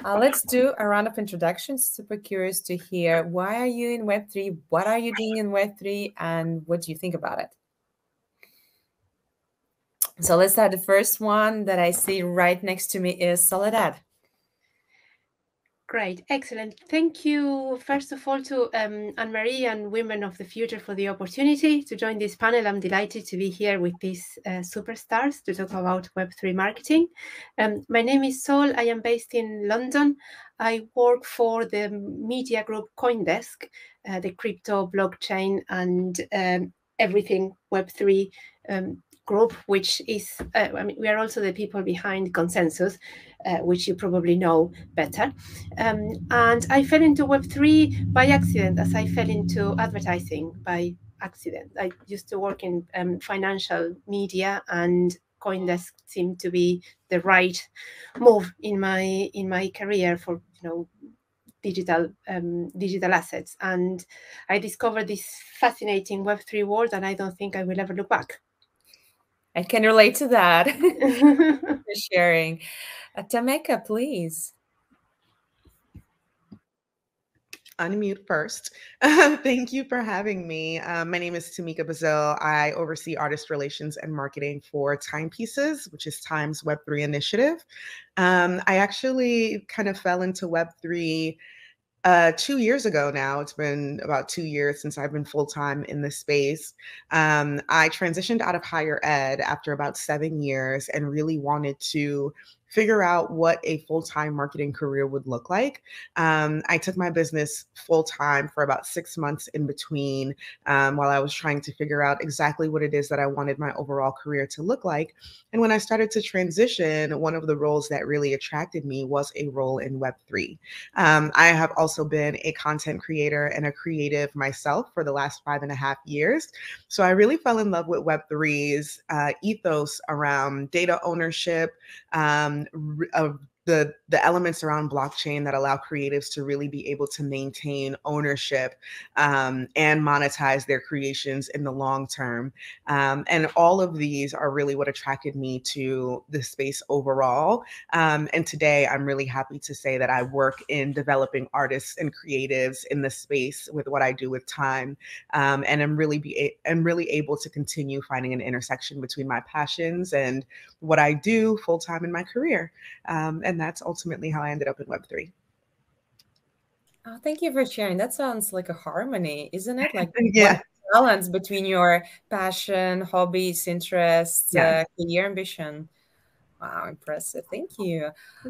Let's do a round of introductions. Super curious to hear, why are you in Web3? What are you doing in Web3? And what do you think about it? So let's start. The first one that I see right next to me is Soledad. Great, excellent. Thank you, first of all, to Anne-Marie and Women of the Future for the opportunity to join this panel. I'm delighted to be here with these superstars to talk about Web3 marketing. My name is Sol. I am based in London. I work for the media group CoinDesk, the crypto, blockchain, and everything Web3 group, which is, we are also the people behind Consensus, which you probably know better. And I fell into Web3 by accident, as I fell into advertising by accident. I used to work in financial media, and CoinDesk seemed to be the right move in my career for digital assets. And I discovered this fascinating Web3 world, and I don't think I will ever look back. I can relate to that. For sharing. Tameka, please. Unmute first. Thank you for having me. My name is Tameka Bazile. I oversee artist relations and marketing for TIMEPieces, which is Time's Web3 initiative. I actually kind of fell into Web3 2 years ago now. It's been about 2 years since I've been full-time in this space. I transitioned out of higher ed after about 7 years and really wanted to figure out what a full-time marketing career would look like. I took my business full-time for about 6 months in between while I was trying to figure out exactly what it is that I wanted my overall career to look like. And when I started to transition, one of the roles that really attracted me was a role in Web3. I have also been a content creator and a creative myself for the last 5.5 years. So I really fell in love with Web3's ethos around data ownership, the elements around blockchain that allow creatives to really be able to maintain ownership and monetize their creations in the long term. And all of these are really what attracted me to the space overall. And today I'm really happy to say that I work in developing artists and creatives in the space with what I do with Time. And I'm really able to continue finding an intersection between my passions and what I do full time in my career. And that's ultimately how I ended up in Web3. Oh, thank you for sharing. That sounds like a harmony, isn't it? Like Yeah. balance between your passion, hobbies, interests, career ambition. Wow, impressive. Thank you.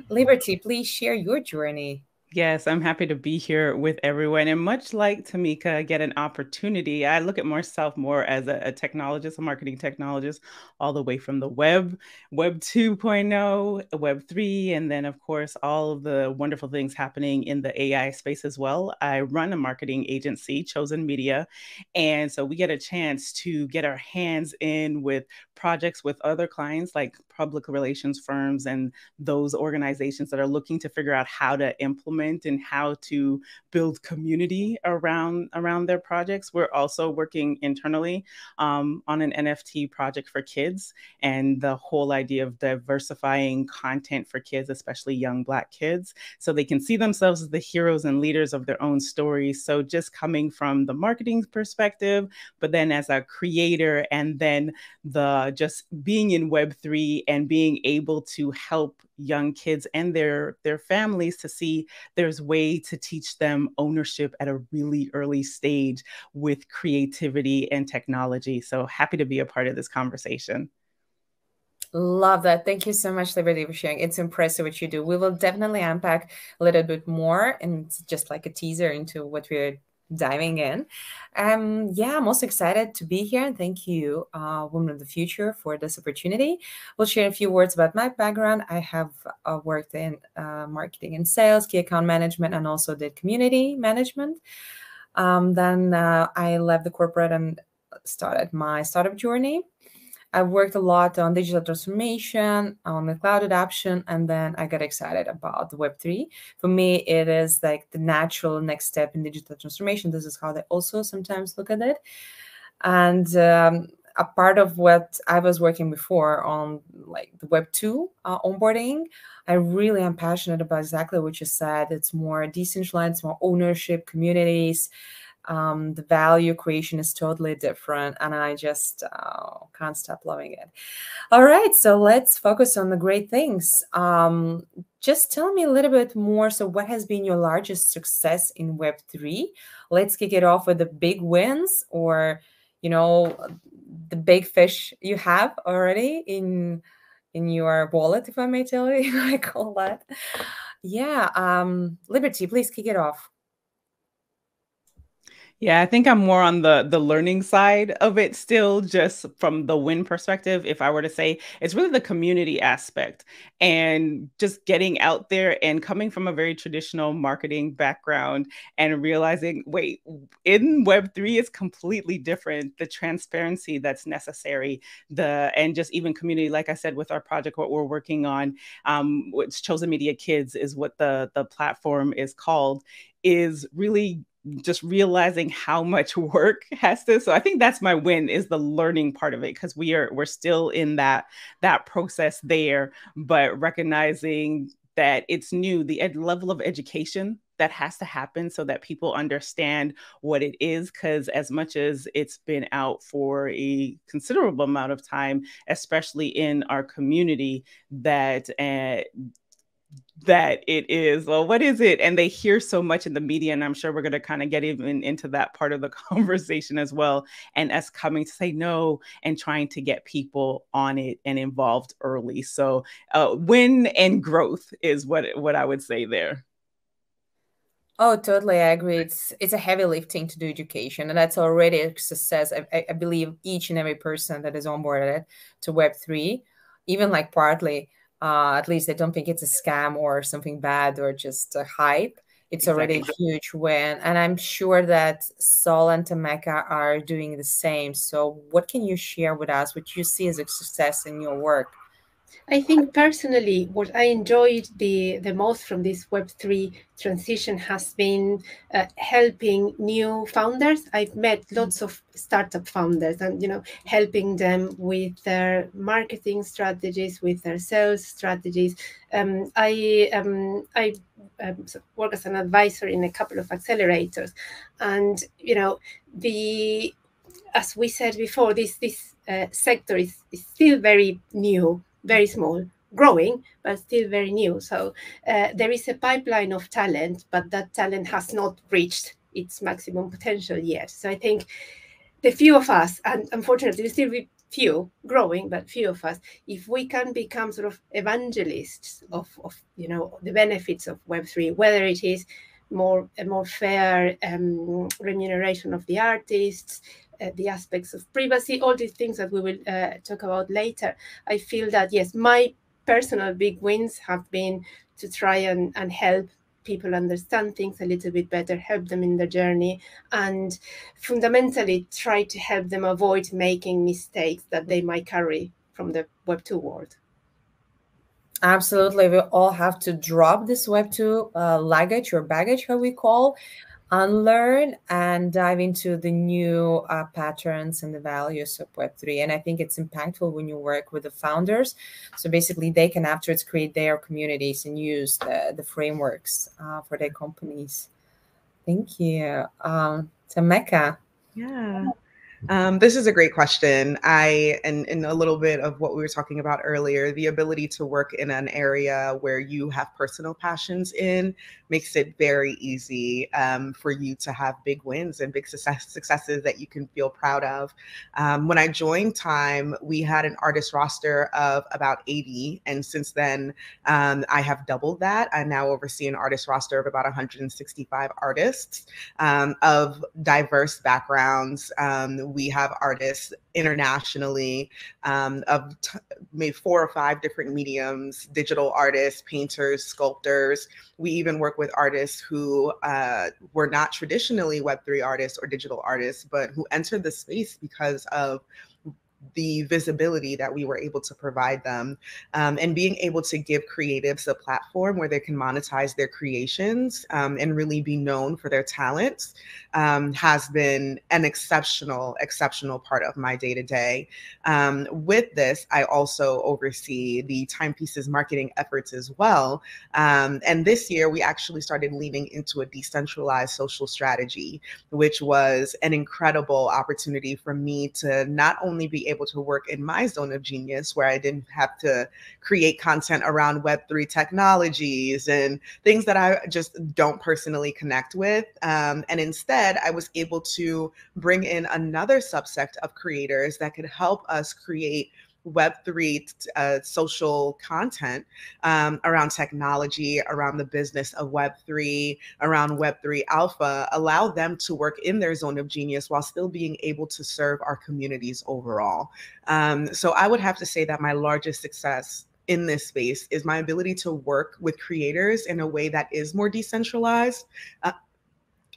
Liberty, please share your journey. Yes, I'm happy to be here with everyone. And much like Tameka, get an opportunity. I look at myself more as a technologist, a marketing technologist, all the way from the Web 2.0, Web 3, and then, of course, all of the wonderful things happening in the AI space as well. I run a marketing agency, Chozen Media. And so we get a chance to get our hands in with projects with other clients like public relations firms and those organizations that are looking to figure out how to implement and how to build community around their projects. We're also working internally on an NFT project for kids, and the whole idea of diversifying content for kids, especially young Black kids, so they can see themselves as the heroes and leaders of their own stories. So just coming from the marketing perspective, but then as a creator, and then the just being in Web3 and being able to help young kids and their families to see there's way to teach them ownership at a really early stage with creativity and technology. So happy to be a part of this conversation. Love that. Thank you so much, Liberty, for sharing. It's impressive what you do. We will definitely unpack a little bit more, and it's just like a teaser into what we're diving in. Yeah, I'm also excited to be here, and thank you, Women of the Future, for this opportunity. We'll share a few words about my background. I have worked in marketing and sales, key account management, and also did community management. Then I left the corporate and started my startup journey. I worked a lot on digital transformation, on the cloud adoption, and then I got excited about the Web3. For me, it is like the natural next step in digital transformation. This is how they also sometimes look at it. And a part of what I was working before on, like the Web2 onboarding. I really am passionate about exactly what you said. It's more decentralized, more ownership, communities. The value creation is totally different, and I just can't stop loving it. All right, so let's focus on the great things. Just tell me a little bit more. So what has been your largest success in Web3? Let's kick it off with the big wins, or, you know, the big fish you have already in your wallet, if I may tell you, I call that. Yeah, Liberty, please kick it off. Yeah, I think I'm more on the learning side of it still, just from the win perspective. If I were to say, it's really the community aspect and just getting out there and coming from a very traditional marketing background and realizing, wait, in Web3 it's completely different. The transparency that's necessary, and just even community, like I said, with our project, what we're working on, which Chozen Media Kids is what the platform is called, is really just realizing how much work has to. So I think that's my win, is the learning part of it, because we're still in that process there, but recognizing that it's new, the level of education that has to happen so that people understand what it is. Because as much as it's been out for a considerable amount of time, especially in our community, that it is, well, what is it? And they hear so much in the media, and I'm sure we're going to kind of get even into that part of the conversation as well, and us coming to say no and trying to get people on it and involved early. So win and growth is what I would say there. Oh, totally. I agree. It's a heavy lifting to do education, and that's already a success. I believe each and every person that is onboarded to Web3, even like partly, at least I don't think it's a scam or something bad or just a hype. It's already a huge win. And I'm sure that Sol and Tameka are doing the same. So what can you share with us, what you see as a success in your work? I think personally, what I enjoyed the most from this Web3 transition has been helping new founders. I've met lots of startup founders, and helping them with their marketing strategies, with their sales strategies. I work as an advisor in a couple of accelerators, and as we said before, this sector is still very new, very small, growing, but still very new. So there is a pipeline of talent, but that talent has not reached its maximum potential yet. So I think the few of us, and unfortunately still few, growing, but few of us, if we can become sort of evangelists of the benefits of Web3, whether it is a more fair remuneration of the artists, the aspects of privacy, all these things that we will talk about later. I feel that, yes, my personal big wins have been to try and help people understand things a little bit better, help them in their journey, and fundamentally try to help them avoid making mistakes that they might carry from the Web2 world. Absolutely. We all have to drop this Web2 luggage or baggage, how we call, unlearn and dive into the new patterns and the values of Web3. And I think it's impactful when you work with the founders. So basically they can afterwards create their communities and use the frameworks for their companies. Thank you. Tameka. Yeah. This is a great question. And a little bit of what we were talking about earlier, the ability to work in an area where you have personal passions in makes it very easy for you to have big wins and big successes that you can feel proud of. When I joined Time, we had an artist roster of about 80. And since then, I have doubled that. I now oversee an artist roster of about 165 artists of diverse backgrounds. We have artists internationally of maybe 4 or 5 different mediums, digital artists, painters, sculptors. We even work with artists who were not traditionally Web3 artists or digital artists, but who entered the space because of the visibility that we were able to provide them, and being able to give creatives a platform where they can monetize their creations, and really be known for their talents, has been an exceptional part of my day-to-day. With this, I also oversee the Timepieces marketing efforts as well. And this year, we actually started leaning into a decentralized social strategy, which was an incredible opportunity for me to not only be able to work in my zone of genius, where I didn't have to create content around Web3 technologies and things that I just don't personally connect with. And instead, I was able to bring in another subsect of creators that could help us create Web3 social content around technology, around the business of Web3, around Web3 alpha, allow them to work in their zone of genius while still being able to serve our communities overall. So I would have to say that my largest success in this space is my ability to work with creators in a way that is more decentralized.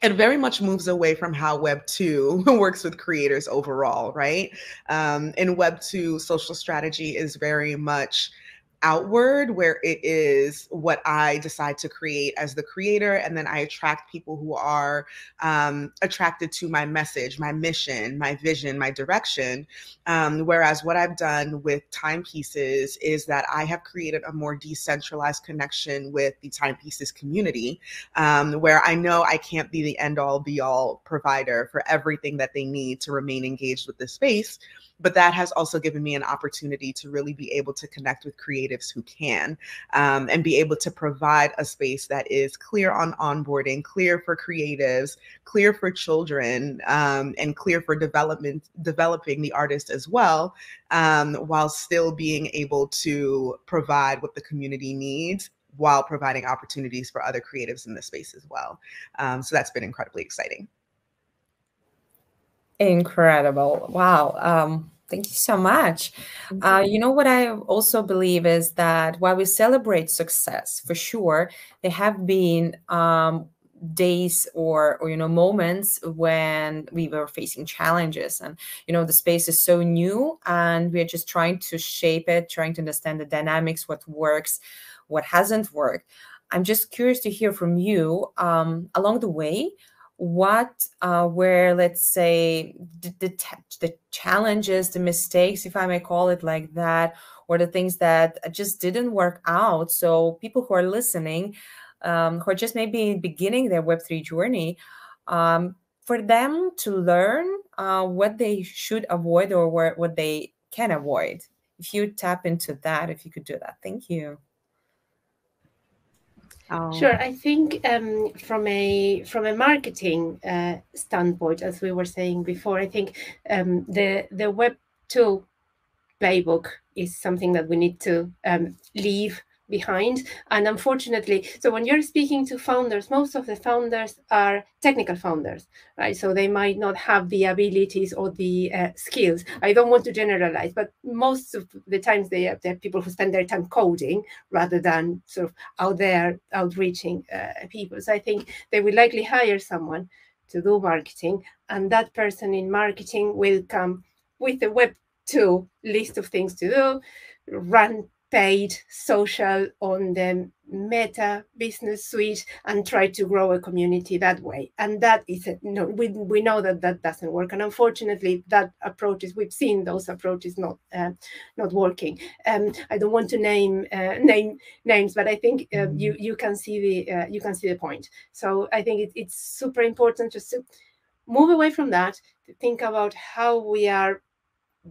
It very much moves away from how Web 2 works with creators overall, right? In Web 2, social strategy is very much outward, where it is what I decide to create as the creator, and then I attract people who are attracted to my message, my mission, my vision, my direction. Whereas what I've done with Timepieces is that I have created a more decentralized connection with the Timepieces community, where I know I can't be the end-all be-all provider for everything that they need to remain engaged with the space. But that has also given me an opportunity to really be able to connect with creatives who can, and be able to provide a space that is clear on onboarding, clear for creatives, clear for children, and clear for developing the artist as well, while still being able to provide what the community needs, while providing opportunities for other creatives in the space as well. So that's been incredibly exciting. Incredible. Wow. Thank you so much. You know, what I also believe is that while we celebrate success, for sure, there have been days or you know, moments when we were facing challenges, and you know, the space is so new and we're just trying to shape it, trying to understand the dynamics, what works, what hasn't worked. I'm just curious to hear from you along the way, what were, let's say, the challenges, the mistakes, if I may call it like that, or the things that just didn't work out. So people who are listening, who are just maybe beginning their Web3 journey, for them to learn what they should avoid or what they can avoid. If you tap into that, if you could do that. Thank you. Sure. I think from a marketing standpoint, as we were saying before, I think the Web2 playbook is something that we need to leave behind. And unfortunately, so when you're speaking to founders, most of the founders are technical founders, right? So they might not have the abilities or the skills. I don't want to generalize, but most of the times they're people who spend their time coding rather than sort of out there outreaching people. So I think they will likely hire someone to do marketing, and that person in marketing will come with a Web2 list of things to do, run paid social on the Meta business suite, and try to grow a community that way. And that is we know that doesn't work. And unfortunately, that approach is, we've seen those approaches not working. I don't want to name names, but I think you can see the point. So I think it's super important just to move away from that, to think about how we are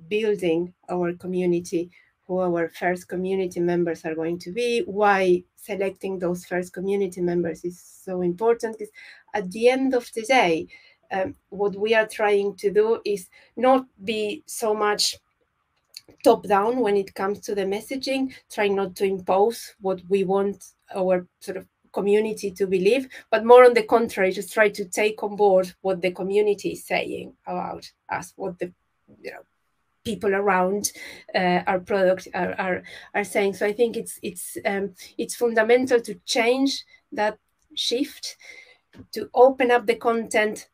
building our community, who our first community members are going to be, why selecting those first community members is so important. Because at the end of the day, what we are trying to do is not be so much top down when it comes to the messaging, trying not to impose what we want our sort of community to believe, but more on the contrary, just try to take on board what the community is saying about us, what the people around our product are saying. So I think it's fundamental to change that shift, to open up the content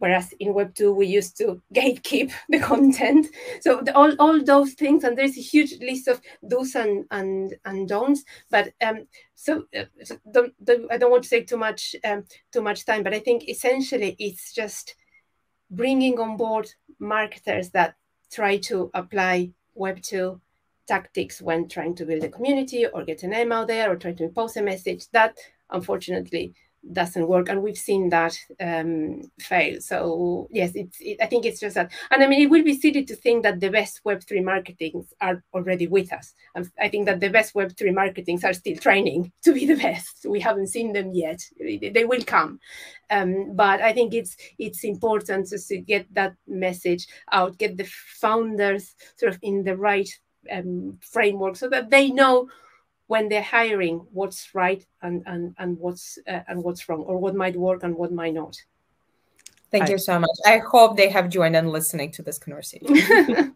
whereas in Web2 we used to gatekeep the content. So all those things, and there's a huge list of do's and don'ts. But so I don't want to take too much time, but I think essentially it's just bringing on board marketers that try to apply Web2 tactics when trying to build a community or get a name out there or try to impose a message. That unfortunately doesn't work, and we've seen that fail. So yes, I think it's just that. And I mean, it will be silly to think that the best Web3 marketings are already with us. I think that the best Web3 marketings are still training to be the best. We haven't seen them yet. They will come. But I think it's important to get that message out, get the founders sort of in the right framework, so that they know when they're hiring what's right and what's wrong, or what might work and what might not. Thank you so much. I hope they have joined and listening to this conversation.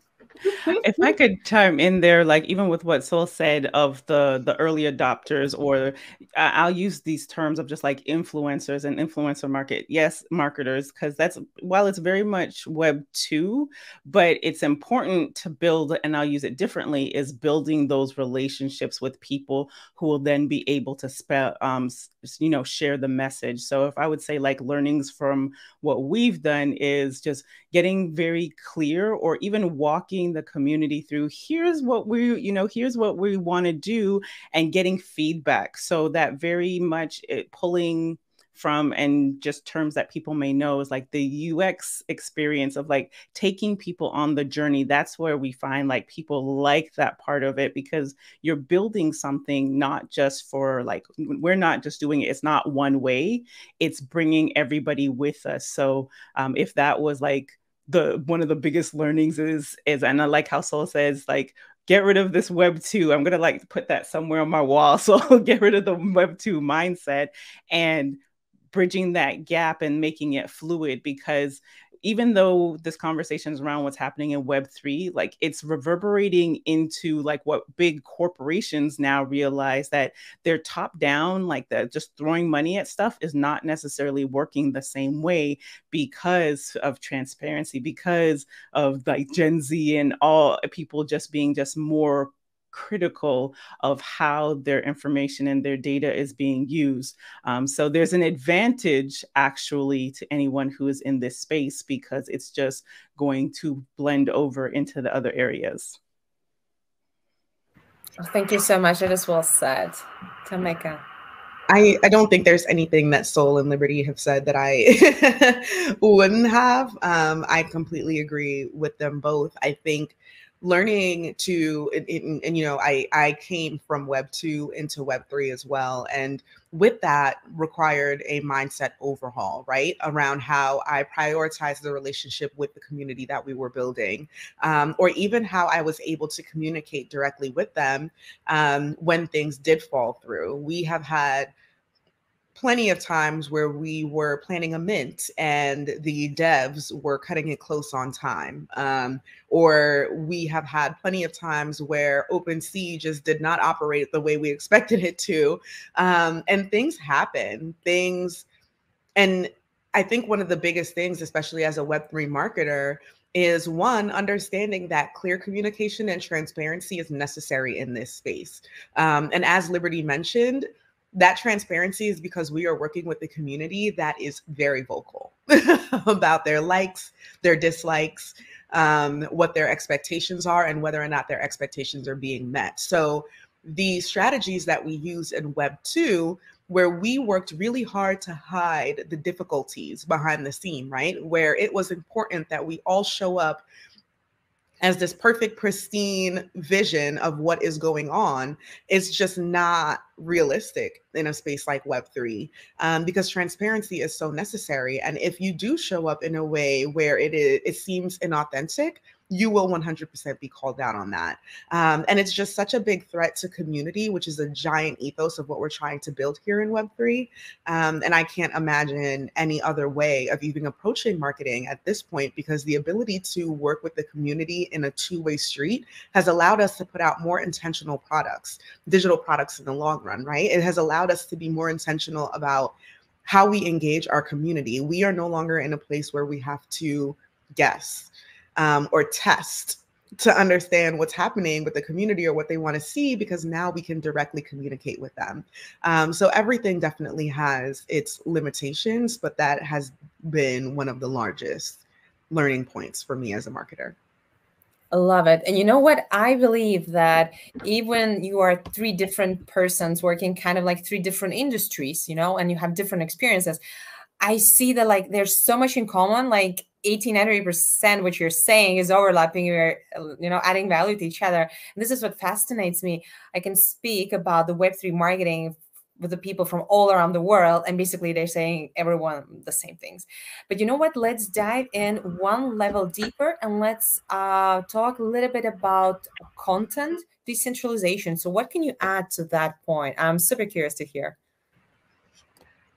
If I could chime in there, like even with what Sol said of the early adopters, or I'll use these terms of just like influencers and influencer market. Yes, marketers, because that's, while it's very much Web 2, but it's important to build, and I'll use it differently, is building those relationships with people who will then be able to share the message. So if I would say like learnings from what we've done is just getting very clear, or even walking the community through, here's what we want to do, and getting feedback. So that very much pulling from, and just terms that people may know, is like the UX experience of like taking people on the journey. That's where we find like people like that part of it, because you're building something not just for like, we're not just doing it. It's not one way, it's bringing everybody with us. So if that was like one of the biggest learnings is, and I like how Sol says, like, get rid of this Web 2. I'm going to like put that somewhere on my wall. So I'll get rid of the Web 2 mindset, and bridging that gap and making it fluid, because even though this conversation is around what's happening in Web 3, like it's reverberating into like what big corporations now realize, that they're top down, like that just throwing money at stuff is not necessarily working the same way, because of transparency, because of like Gen Z and all people just being just more critical of how their information and their data is being used. So there's an advantage actually to anyone who is in this space, because it's just going to blend over into the other areas. Thank you so much. That is well said. Tameka. I don't think there's anything that Sol and Liberty have said that I wouldn't have. I completely agree with them both. I think learning to, and I came from Web 2 into Web 3 as well. And with that required a mindset overhaul, right? Around how I prioritized the relationship with the community that we were building, or even how I was able to communicate directly with them when things did fall through. We have had plenty of times where we were planning a mint and the devs were cutting it close on time. Or we have had plenty of times where OpenSea just did not operate the way we expected it to. And things happen, and I think one of the biggest things, especially as a Web3 marketer, is one, understanding that clear communication and transparency is necessary in this space. And as Liberty mentioned, that transparency is because we are working with the community that is very vocal about their likes, their dislikes, what their expectations are, and whether or not their expectations are being met. So the strategies that we use in Web 2, where we worked really hard to hide the difficulties behind the scene, right? Where it was important that we all show up as this perfect, pristine vision of what is going on, is just not realistic in a space like Web3, because transparency is so necessary. And if you do show up in a way where it seems inauthentic, you will 100% be called down on that. And it's just such a big threat to community, which is a giant ethos of what we're trying to build here in Web3. And I can't imagine any other way of even approaching marketing at this point, because the ability to work with the community in a two-way street has allowed us to put out more intentional products, digital products in the long run, right? It has allowed us to be more intentional about how we engage our community. We are no longer in a place where we have to guess or test to understand what's happening with the community or what they want to see, because now we can directly communicate with them. So everything definitely has its limitations, but that has been one of the largest learning points for me as a marketer. I love it. And you know what? I believe that even you are three different persons working kind of like three different industries, and you have different experiences, I see that like there's so much in common, like 80-90% what you're saying is overlapping, you're adding value to each other. And this is what fascinates me. I can speak about the Web3 marketing with the people from all around the world, and basically they're saying everyone the same things. But you know what? Let's dive in one level deeper, and let's talk a little bit about content decentralization. So what can you add to that point? I'm super curious to hear.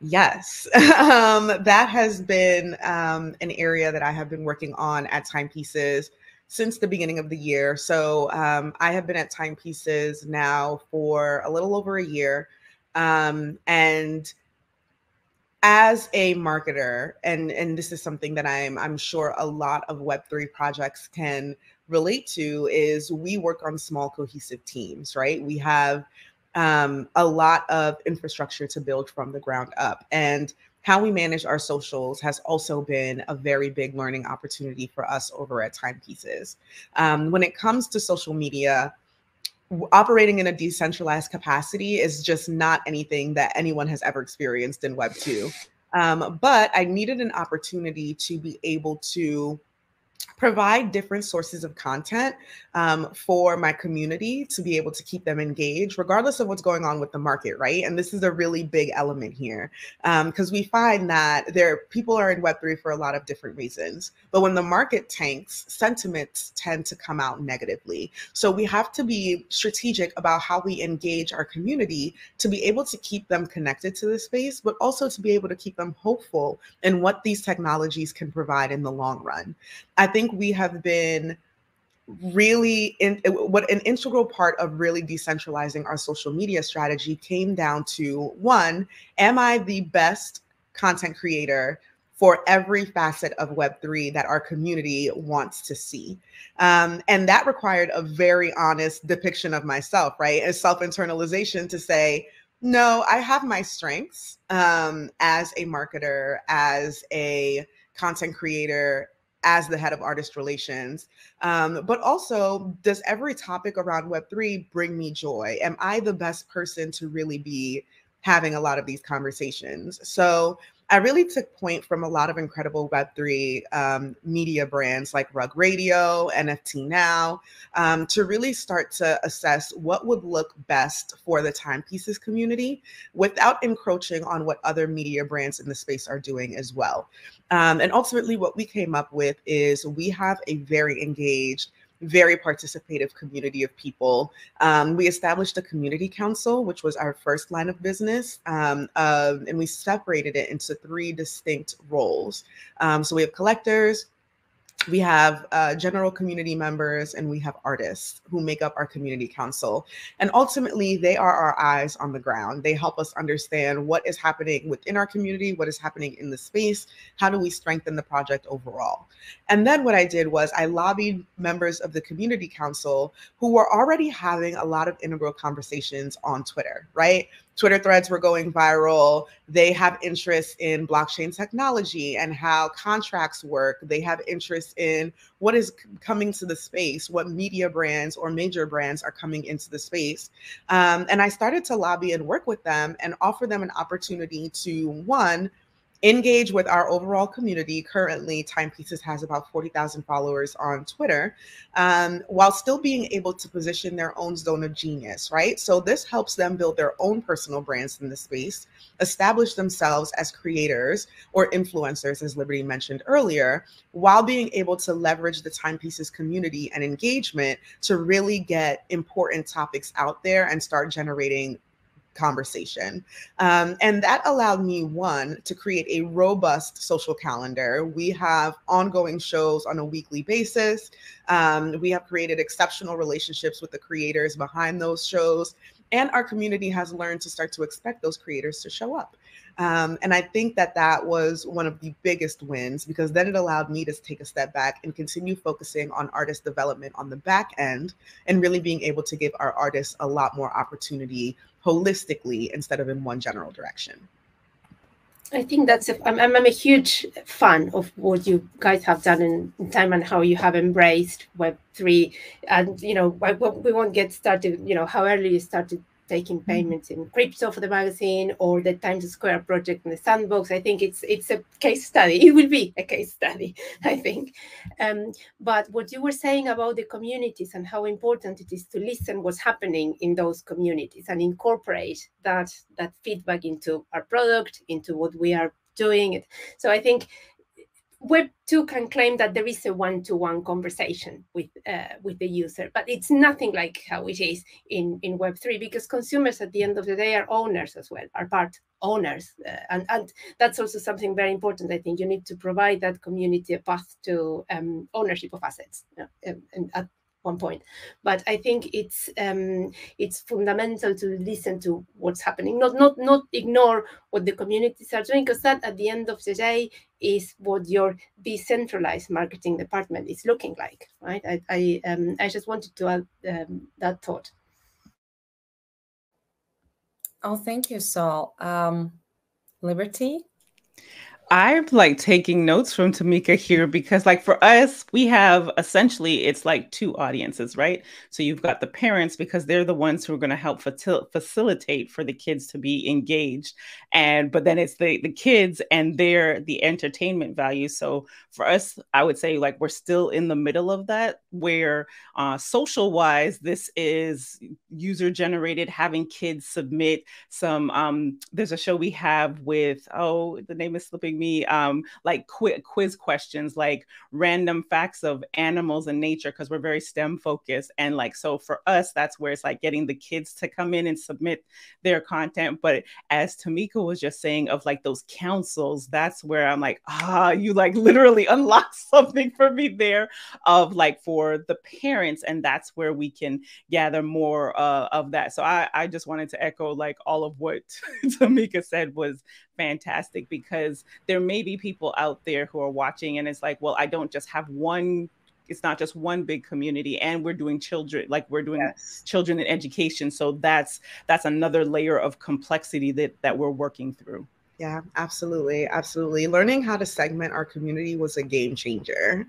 Yes, that has been an area that I have been working on at Timepieces since the beginning of the year. So I have been at Timepieces now for a little over a year. And as a marketer, and this is something that I'm sure a lot of Web3 projects can relate to, is we work on small cohesive teams, right? We have a lot of infrastructure to build from the ground up. And how we manage our socials has also been a very big learning opportunity for us over at Timepieces. When it comes to social media, operating in a decentralized capacity is just not anything that anyone has ever experienced in Web 2. But I needed an opportunity to be able to provide different sources of content for my community to be able to keep them engaged, regardless of what's going on with the market, right? And this is a really big element here, because we find that people are in Web3 for a lot of different reasons. But when the market tanks, sentiments tend to come out negatively. So we have to be strategic about how we engage our community to be able to keep them connected to the space, but also to be able to keep them hopeful in what these technologies can provide in the long run. I think we have been really an integral part of really decentralizing our social media strategy came down to, one, am I the best content creator for every facet of Web3 that our community wants to see? And that required a very honest depiction of myself, right? A self-internalization to say, no, I have my strengths as a marketer, as a content creator, as the head of artist relations. But also, does every topic around Web3 bring me joy? Am I the best person to really be having a lot of these conversations? So I really took point from a lot of incredible Web3 media brands like Rug Radio, NFT Now, to really start to assess what would look best for the Timepieces community without encroaching on what other media brands in the space are doing as well. And ultimately, what we came up with is we have a very engaged, very participative community of people. We established a community council, which was our first line of business, and we separated it into three distinct roles. So we have collectors, we have general community members, and we have artists who make up our community council. And ultimately, they are our eyes on the ground. They help us understand what is happening within our community, what is happening in the space, how do we strengthen the project overall. And then what I did was I lobbied members of the community council who were already having a lot of integral conversations on Twitter, right? Twitter threads were going viral. They have interest in blockchain technology and how contracts work. They have interest in what is coming to the space, what media brands or major brands are coming into the space. And I started to lobby and work with them and offer them an opportunity to, one, engage with our overall community. Currently, Timepieces has about 40,000 followers on Twitter, while still being able to position their own zone of genius, right? So this helps them build their own personal brands in the space, establish themselves as creators or influencers, as Liberty mentioned earlier, while being able to leverage the Timepieces community and engagement to really get important topics out there and start generating conversation. And that allowed me, one, to create a robust social calendar. We have ongoing shows on a weekly basis. We have created exceptional relationships with the creators behind those shows. And our community has learned to start to expect those creators to show up. And I think that that was one of the biggest wins, because then it allowed me to take a step back and continue focusing on artist development on the back end, and really being able to give our artists a lot more opportunity holistically instead of in one general direction. I think I'm a huge fan of what you guys have done in time, and how you have embraced Web3. And, we won't get started, how early you started taking payments in crypto for the magazine, or the Times Square project in the sandbox. I think it's a case study. It will be a case study, I think. But what you were saying about the communities and how important it is to listen what's happening in those communities and incorporate that feedback into our product, into what we are doing. So I think Web2 can claim that there is a one-to-one conversation with the user, but it's nothing like how it is in Web3, because consumers at the end of the day are owners as well, are part owners. And that's also something very important. I think you need to provide that community a path to ownership of assets, and at one point. But I think it's fundamental to listen to what's happening, not ignore what the communities are doing, because that at the end of the day is what your decentralized marketing department is looking like, right? I just wanted to add that thought. Oh, thank you, Sol. Liberty? I'm like taking notes from Tameka here, because like for us, we have essentially, it's like two audiences, right? So you've got the parents, because they're the ones who are going to help facilitate for the kids to be engaged. But then it's the kids and the entertainment value. So for us, I would say like we're still in the middle of that, where social wise, this is user generated, having kids submit some, there's a show we have with, the name is slipping me, like quiz questions, like random facts of animals and nature, because we're very STEM focused. And like, so for us, that's where it's like getting the kids to come in and submit their content. But as Tameka was just saying, of like those councils, that's where I'm like, you like literally unlock something for me there, of like for the parents. And that's where we can gather more of that. So I just wanted to echo like all of what Tameka said was fantastic, because there may be people out there who are watching and it's like, well, I don't just have one, it's not just one big community, and we're doing children, like we're doing children in education. So that's another layer of complexity that we're working through. Yeah, absolutely. Absolutely. Learning how to segment our community was a game changer,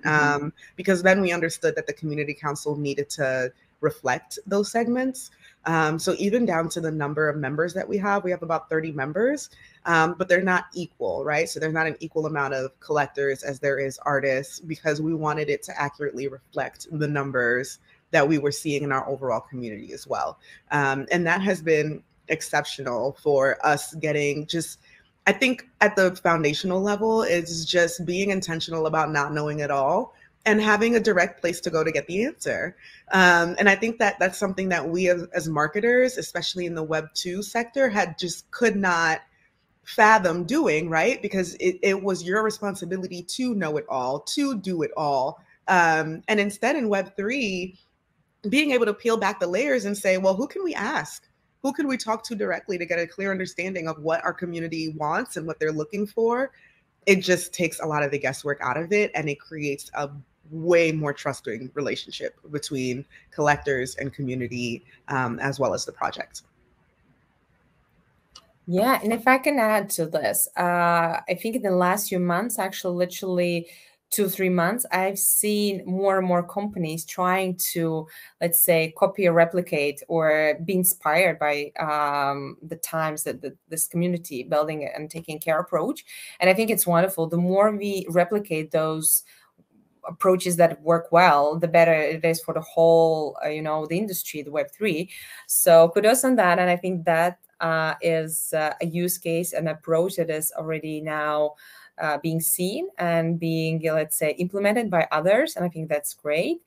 because then we understood that the community council needed to reflect those segments. So even down to the number of members that we have about 30 members, but they're not equal, right? So there's not an equal amount of collectors as there is artists, because we wanted it to accurately reflect the numbers that we were seeing in our overall community as well. And that has been exceptional for us getting just, I think at the foundational level, is just being intentional about not knowing it all and having a direct place to go to get the answer. And I think that that's something that we as marketers, especially in the Web2 sector, could not fathom doing, right? Because it was your responsibility to know it all, to do it all. And instead in Web3, being able to peel back the layers and say, well, who can we ask? Who can we talk to directly to get a clear understanding of what our community wants and what they're looking for? It just takes a lot of the guesswork out of it, and it creates a way more trusting relationship between collectors and community, as well as the project. Yeah, and if I can add to this, I think in the last few months, actually, literally 2-3 months, I've seen more and more companies trying to, let's say, copy or replicate or be inspired by the times that this community building and taking care approach. And I think it's wonderful. The more we replicate those approaches that work well, the better it is for the whole, the industry, the Web3. So kudos on that. And I think that is a use case, an approach that is already now being seen and being, let's say, implemented by others. And I think that's great.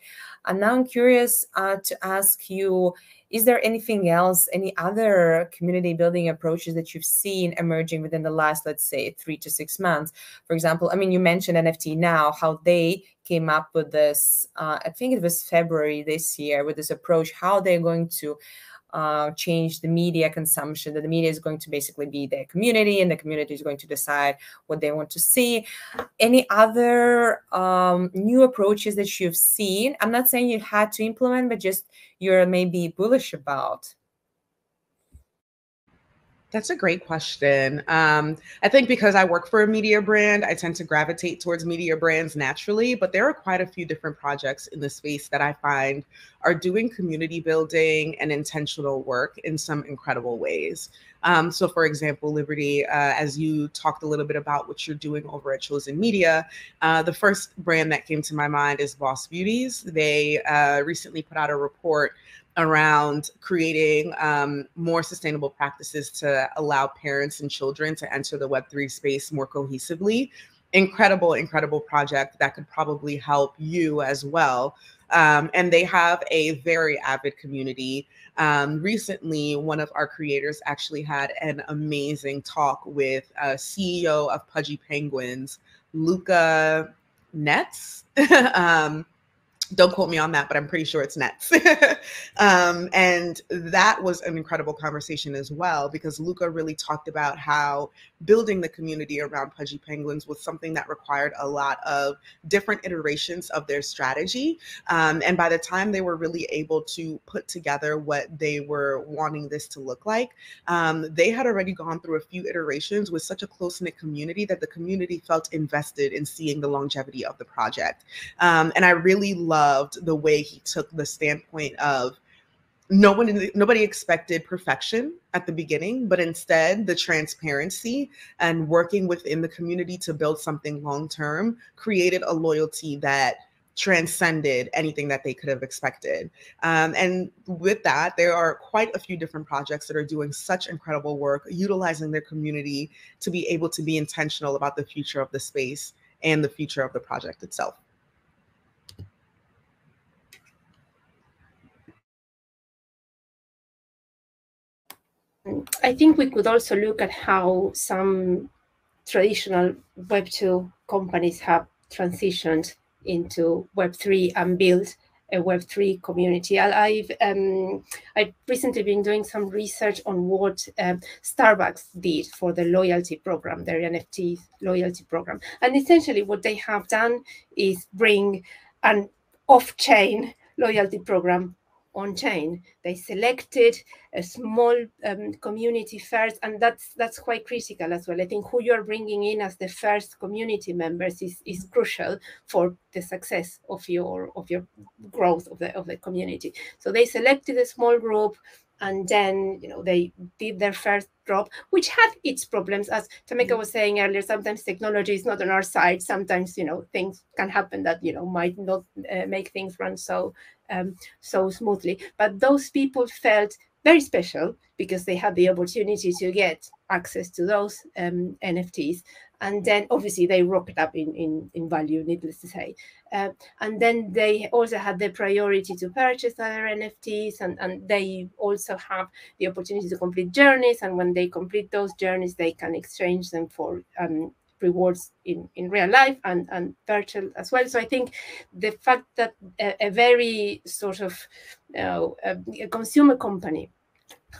And now I'm curious to ask you, is there anything else, any other community building approaches that you've seen emerging within the last, let's say, 3 to 6 months? For example, I mean, you mentioned NFT Now, how they came up with this, I think it was February this year, with this approach, how they're going to change the media consumption, that the media is going to basically be their community, and the community is going to decide what they want to see. Any other new approaches that you've seen? I'm not saying you had to implement, but just you're maybe bullish about. That's a great question. I think because I work for a media brand, I tend to gravitate towards media brands naturally, but there are quite a few different projects in the space that I find are doing community building and intentional work in some incredible ways. So for example, Liberty, as you talked a little bit about what you're doing over at Chozen Media, the first brand that came to my mind is Boss Beauties. They recently put out a report around creating more sustainable practices to allow parents and children to enter the Web3 space more cohesively. Incredible project that could probably help you as well. And they have a very avid community. Recently, one of our creators actually had an amazing talk with CEO of Pudgy Penguins, Luca Netz. Don't quote me on that, but I'm pretty sure it's Nets. And that was an incredible conversation as well, because Luca really talked about how building the community around Pudgy Penguins was something that required a lot of different iterations of their strategy. And by the time they were really able to put together what they were wanting this to look like, they had already gone through a few iterations with such a close-knit community that the community felt invested in seeing the longevity of the project. And I really loved the way he took the standpoint of nobody expected perfection at the beginning, but instead the transparency and working within the community to build something long-term created a loyalty that transcended anything that they could have expected. And with that, there are quite a few different projects that are doing such incredible work, utilizing their community to be able to be intentional about the future of the space and the future of the project itself. I think we could also look at how some traditional Web2 companies have transitioned into Web3 and built a Web3 community. I've recently been doing some research on what Starbucks did for the loyalty program, their NFT loyalty program. And essentially what they have done is bring an off-chain loyalty program on-chain. They selected a small community first, and that's quite critical as well. I think who you're bringing in as the first community members is crucial for the success of your growth of the community. So they selected a small group, and then they did their first drop, which had its problems, as Tameka was saying earlier. Sometimes technology is not on our side. Sometimes things can happen that might not make things run so smoothly. But those people felt very special because they had the opportunity to get access to those NFTs. And then obviously they rocked up in value, needless to say. And then they also had the priority to purchase other NFTs, and they also have the opportunity to complete journeys. And when they complete those journeys, they can exchange them for rewards in real life and virtual as well. So I think the fact that a very sort of a consumer company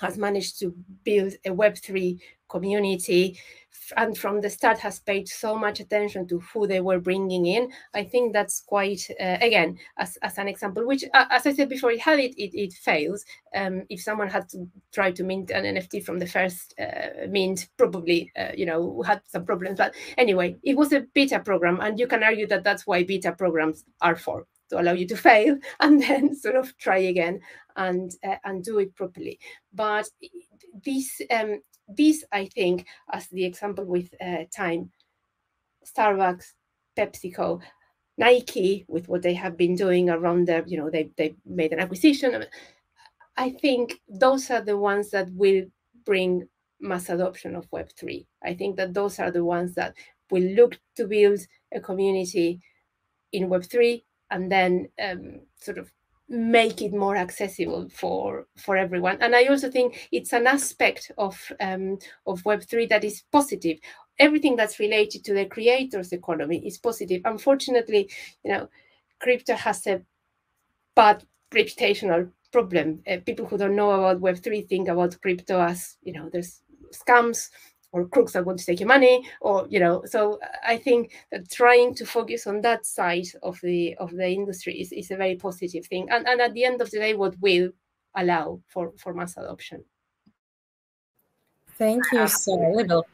has managed to build a Web3 community, and from the start has paid so much attention to who they were bringing in. I think that's quite, again, as an example, which, as I said before, it fails. If someone had to try to mint an NFT from the first mint, probably, had some problems. But anyway, it was a beta program, and you can argue that that's why beta programs are for, to allow you to fail and then sort of try again and do it properly. But this, I think, as the example with Time, Starbucks, PepsiCo, Nike, with what they have been doing around their, they made an acquisition. I think those are the ones that will bring mass adoption of Web3. I think that those are the ones that will look to build a community in Web3 and then sort of make it more accessible for everyone. And I also think it's an aspect of Web3 that is positive. Everything that's related to the creators economy is positive. Unfortunately, crypto has a bad reputational problem. People who don't know about Web3 think about crypto as, there's scams or crooks that want to take your money, or so I think that trying to focus on that side of the industry is a very positive thing, and at the end of the day, what will allow for mass adoption. Thank you, Soledad.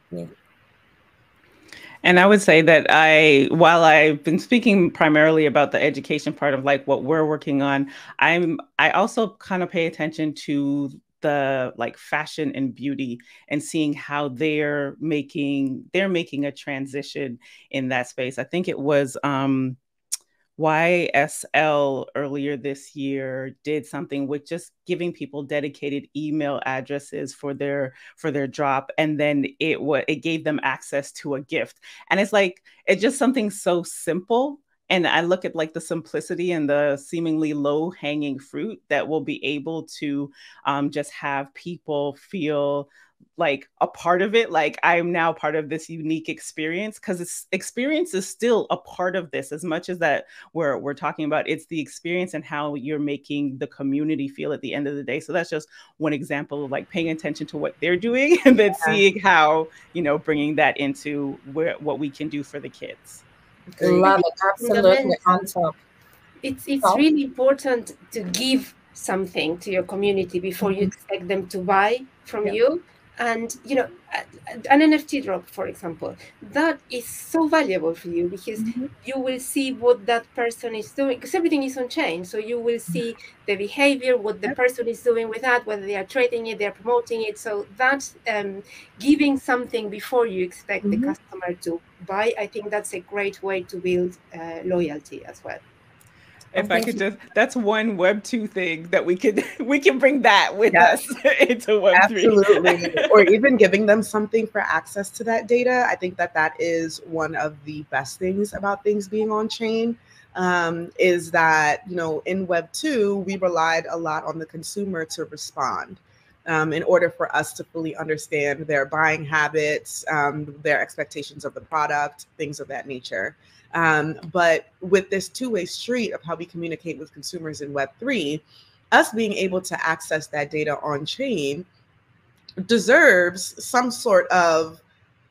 And I would say that while I've been speaking primarily about the education part of like what we're working on, I also kind of pay attention to the like fashion and beauty and seeing how they're making a transition in that space. I think it was YSL earlier this year did something with just giving people dedicated email addresses for their drop, and then it gave them access to a gift. And it's just something so simple. And I look at like the simplicity and the seemingly low hanging fruit that will be able to just have people feel like a part of it. Like I'm now part of this unique experience, because experience is still a part of this as much as that we're talking about. It's the experience and how you're making the community feel at the end of the day. So that's just one example of like paying attention to what they're doing and then seeing how, bringing that into what we can do for the kids. Love it. Absolutely on top. It's really important to give something to your community before you expect them to buy from you. And an NFT drop, for example, that is so valuable for you, because you will see what that person is doing, because everything is on chain. So you will see the behavior, what the person is doing with that, whether they are trading it, they are promoting it. So that's giving something before you expect the customer to buy. I think that's a great way to build loyalty as well. If I could that's one Web2 thing that we can bring that with us into Web3. Absolutely. Or even giving them something for access to that data. I think that is one of the best things about things being on chain, is that, in Web2, we relied a lot on the consumer to respond. In order for us to fully understand their buying habits, their expectations of the product, things of that nature. But with this two-way street of how we communicate with consumers in Web3, us being able to access that data on chain deserves some sort of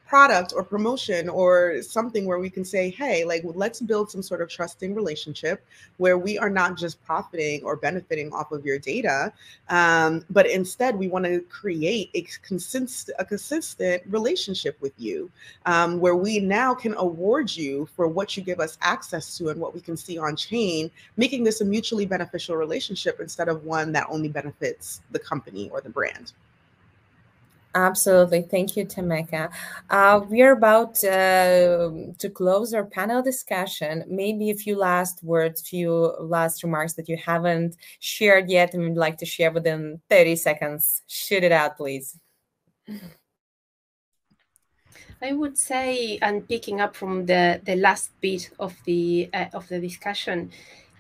product or promotion or something where we can say, hey, like, let's build some sort of trusting relationship where we are not just profiting or benefiting off of your data, but instead we want to create a consistent relationship with you, where we now can award you for what you give us access to and what we can see on chain, making this a mutually beneficial relationship instead of one that only benefits the company or the brand. Absolutely. Thank you, Tameka. We are about to close our panel discussion. Maybe a few last words, few last remarks that you haven't shared yet and would like to share within 30 seconds. Shoot it out, please. I would say, and picking up from the last bit of the discussion,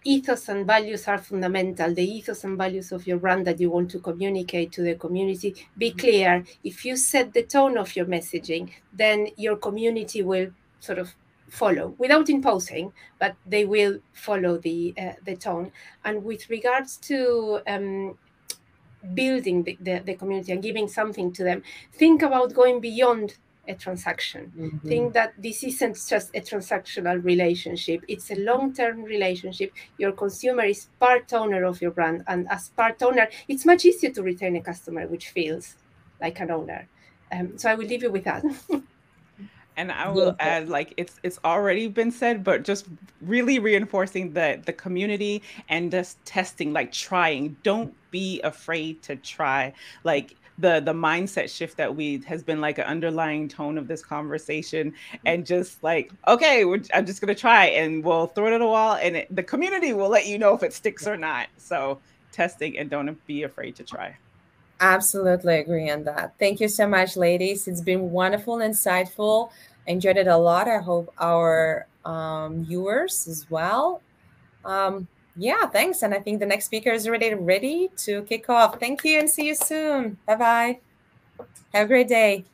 ethos and values are fundamental. The ethos and values of your brand that you want to communicate to the community, be clear. If you set the tone of your messaging, then your community will sort of follow without imposing, but they will follow the tone. And with regards to building the community and giving something to them, think about going beyond a transaction. Think that this isn't just a transactional relationship, it's a long-term relationship. Your consumer is part owner of your brand, and as part owner, it's much easier to retain a customer which feels like an owner. So I will leave you with that. And I will add, like, it's already been said, but just really reinforcing the community and just testing, like trying. Don't be afraid to try. Like the mindset shift that has been like an underlying tone of this conversation, and just like, okay, I'm just gonna try, and we'll throw it at a wall, and the community will let you know if it sticks or not. So testing, and don't be afraid to try. Absolutely agree on that. Thank you so much, ladies. It's been wonderful, insightful. I enjoyed it a lot. I hope our viewers as well. Yeah, thanks. And I think the next speaker is already ready to kick off. Thank you and see you soon. Bye-bye. Have a great day.